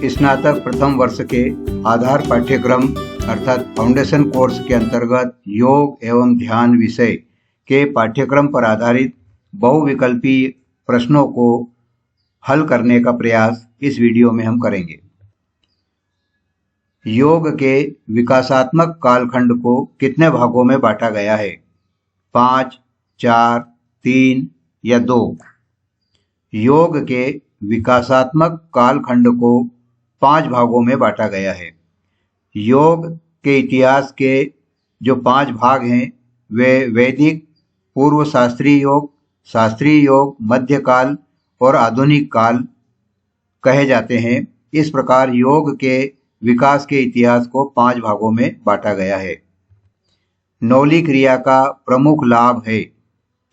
स्नातक प्रथम वर्ष के आधार पाठ्यक्रम अर्थात फाउंडेशन कोर्स के अंतर्गत योग एवं ध्यान विषय के पाठ्यक्रम पर आधारित बहुविकल्पी प्रश्नों को हल करने का प्रयास इस वीडियो में हम करेंगे। योग के विकासात्मक कालखंड को कितने भागों में बांटा गया है? 5, 4, 3 या 2? योग के विकासात्मक कालखंड को 5 भागों में बांटा गया है। योग के इतिहास के जो 5 भाग हैं वे वैदिक, पूर्व शास्त्रीय योग, मध्यकाल और आधुनिक काल कहे जाते हैं। इस प्रकार योग के विकास के इतिहास को 5 भागों में बांटा गया है। नौली क्रिया का प्रमुख लाभ है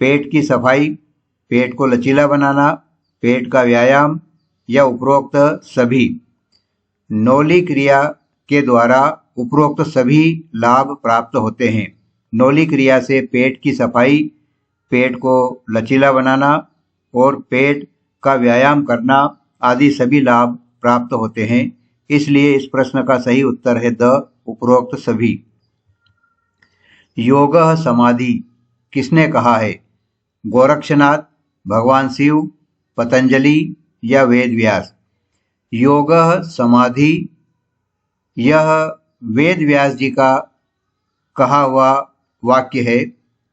पेट की सफाई, पेट को लचीला बनाना, पेट का व्यायाम या उपरोक्त सभी। नौली क्रिया के द्वारा उपरोक्त सभी लाभ प्राप्त होते हैं। नौली क्रिया से पेट की सफाई, पेट को लचीला बनाना और पेट का व्यायाम करना आदि सभी लाभ प्राप्त होते हैं। इसलिए इस प्रश्न का सही उत्तर है द उपरोक्त सभी। योगः समाधि किसने कहा है? गोरक्षनाथ, भगवान शिव, पतंजलि या वेद व्यास? योगः समाधि यह वेद व्यास जी का कहा हुआ वाक्य है।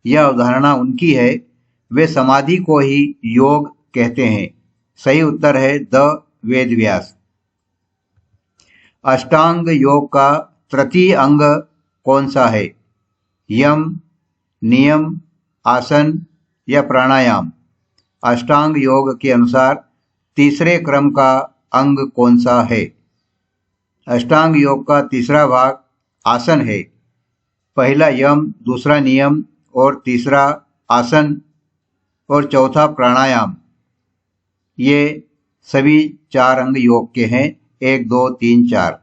यह अवधारणा उनकी है। वे समाधि को ही योग कहते हैं। सही उत्तर है द वेद व्यास। अष्टांग योग का तृतीय अंग कौन सा है? यम, नियम, आसन या प्राणायाम? अष्टांग योग के अनुसार तीसरे क्रम का अंग कौन सा है? अष्टांग योग का तीसरा भाग आसन है। पहला यम, दूसरा नियम और तीसरा आसन और चौथा प्राणायाम। ये सभी 4 अंग योग के हैं। 1, 2, 3, 4।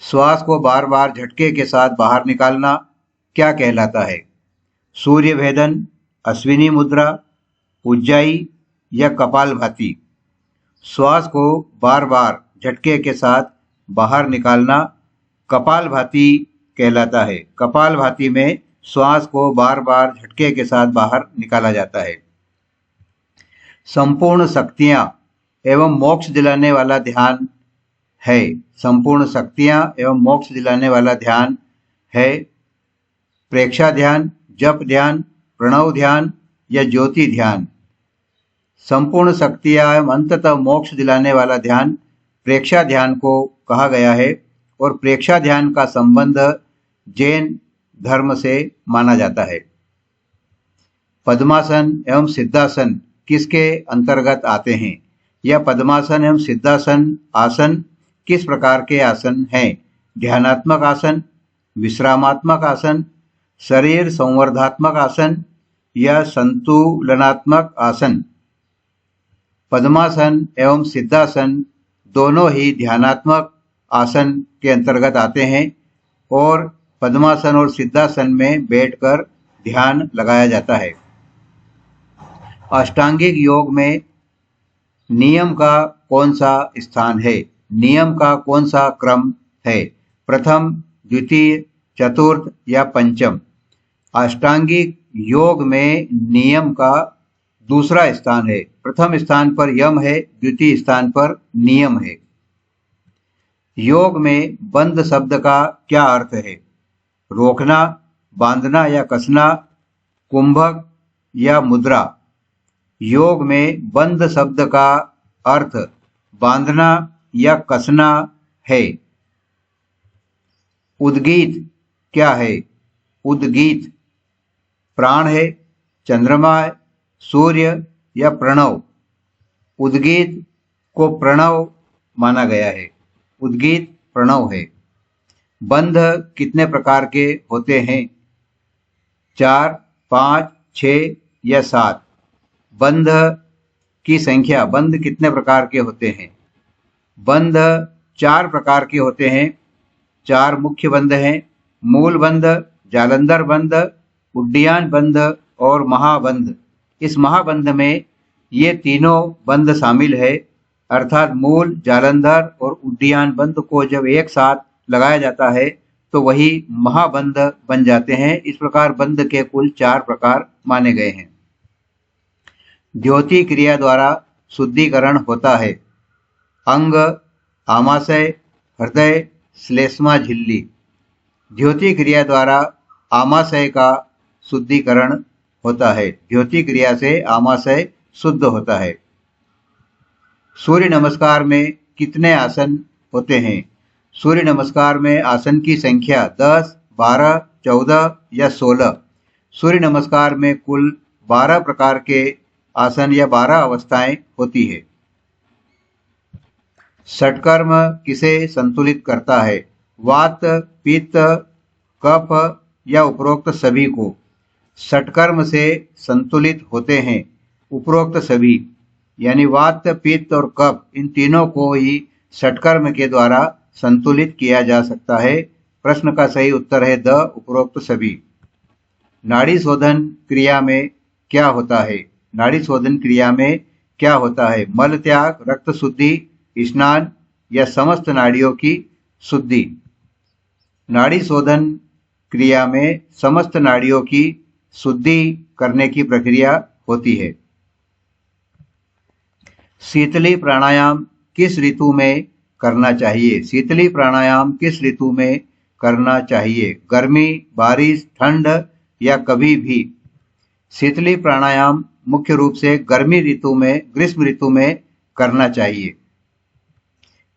श्वास को बार बार झटके के साथ बाहर निकालना क्या कहलाता है? सूर्य भेदन, अश्विनी मुद्रा, उज्जाई या कपालभाति? श्वास को बार बार झटके के साथ बाहर निकालना कपालभाति कहलाता है। कपालभाति में श्वास को बार बार झटके के साथ बाहर निकाला जाता है। संपूर्ण शक्तियां एवं मोक्ष दिलाने वाला ध्यान है। संपूर्ण शक्तियां एवं मोक्ष दिलाने वाला ध्यान है प्रेक्षा ध्यान, जप ध्यान, प्रणव ध्यान या ज्योति ध्यान। संपूर्ण शक्तियां एवं अंततः मोक्ष दिलाने वाला ध्यान प्रेक्षा ध्यान को कहा गया है और प्रेक्षा ध्यान का संबंध जैन धर्म से माना जाता है। पद्मासन एवं सिद्धासन किसके अंतर्गत आते हैं? यह पद्मासन एवं सिद्धासन आसन किस प्रकार के आसन हैं? ध्यानात्मक आसन, विश्रामात्मक आसन, शरीर संवर्धात्मक आसन या संतुलनात्मक आसन? पद्मासन एवं सिद्धासन दोनों ही ध्यानात्मक आसन के अंतर्गत आते हैं और पद्मासन और सिद्धासन में बैठकर ध्यान लगाया जाता है। अष्टांगिक योग में नियम का कौन सा स्थान है? नियम का कौन सा क्रम है? प्रथम, द्वितीय, चतुर्थ या पंचम? अष्टांगिक योग में नियम का दूसरा स्थान है। प्रथम स्थान पर यम है, द्वितीय स्थान पर नियम है। योग में बंद शब्द का क्या अर्थ है? रोकना, बांधना या कसना, कुंभक या मुद्रा? योग में बंद शब्द का अर्थ बांधना या कसना है। उद्गीत क्या है? उद्गीत प्राण है, चंद्रमा है, सूर्य या प्रणव? उद्गीत को प्रणव माना गया है। उद्गीत प्रणव है। बंध कितने प्रकार के होते हैं? 4, 5, 6 या 7? बंध की संख्या, बंध कितने प्रकार के होते हैं? बंध 4 प्रकार के होते हैं। 4 मुख्य बंध हैं। मूल बंध, जालंधर बंध, उड्डयन बंध और महाबंध। इस महाबंध में ये तीनों बंध शामिल है। अर्थात मूल, जालंधर और उड्डयन बंध को जब एक साथ लगाया जाता है तो वही महाबंध बन जाते हैं। इस प्रकार बंध के कुल 4 प्रकार माने गए हैं। द्योति क्रिया द्वारा शुद्धिकरण होता है। अंग, आमाशय, हृदय, श्लेष्मा झिल्ली। द्योति क्रिया द्वारा आमाशय का शुद्धिकरण होता है। द्योति क्रिया से आमाशय शुद्ध होता है। सूर्य नमस्कार में कितने आसन होते हैं? सूर्य नमस्कार में आसन की संख्या 10, 12, 14 या 16। सूर्य नमस्कार में कुल 12 प्रकार के आसन या 12 अवस्थाएं होती है। षटकर्म किसे संतुलित करता है? वात, पित्त, कफ या उपरोक्त सभी को। षटकर्म से संतुलित होते हैं उपरोक्त सभी, यानी वात, पित्त और कफ, इन तीनों को ही षटकर्म के द्वारा संतुलित किया जा सकता है। प्रश्न का सही उत्तर है द, उपरोक्त सभी। नाड़ी शोधन क्रिया में क्या होता है? नाड़ी शोधन क्रिया में क्या होता है? मल त्याग, रक्त शुद्धि, स्नान या समस्त नाड़ियों की शुद्धि। नाड़ी शोधन क्रिया में समस्त नाड़ियों की शुद्धि करने की प्रक्रिया होती है। शीतली प्राणायाम किस ऋतु में करना चाहिए? शीतली प्राणायाम किस ऋतु में करना चाहिए? गर्मी, बारिश, ठंड या कभी भी? शीतली प्राणायाम मुख्य रूप से गर्मी ऋतु में, ग्रीष्म ऋतु में करना चाहिए।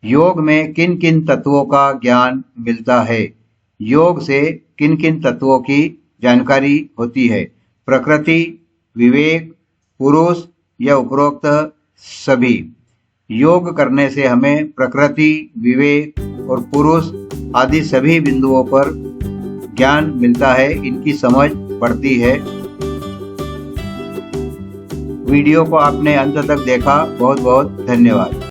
योग में किन किन तत्वों का ज्ञान मिलता है? योग से किन किन तत्वों की जानकारी होती है? प्रकृति, विवेक, पुरुष या उपरोक्त सभी। योग करने से हमें प्रकृति, विवेक और पुरुष आदि सभी बिंदुओं पर ज्ञान मिलता है, इनकी समझ बढ़ती है। वीडियो को आपने अंत तक देखा, बहुत बहुत धन्यवाद।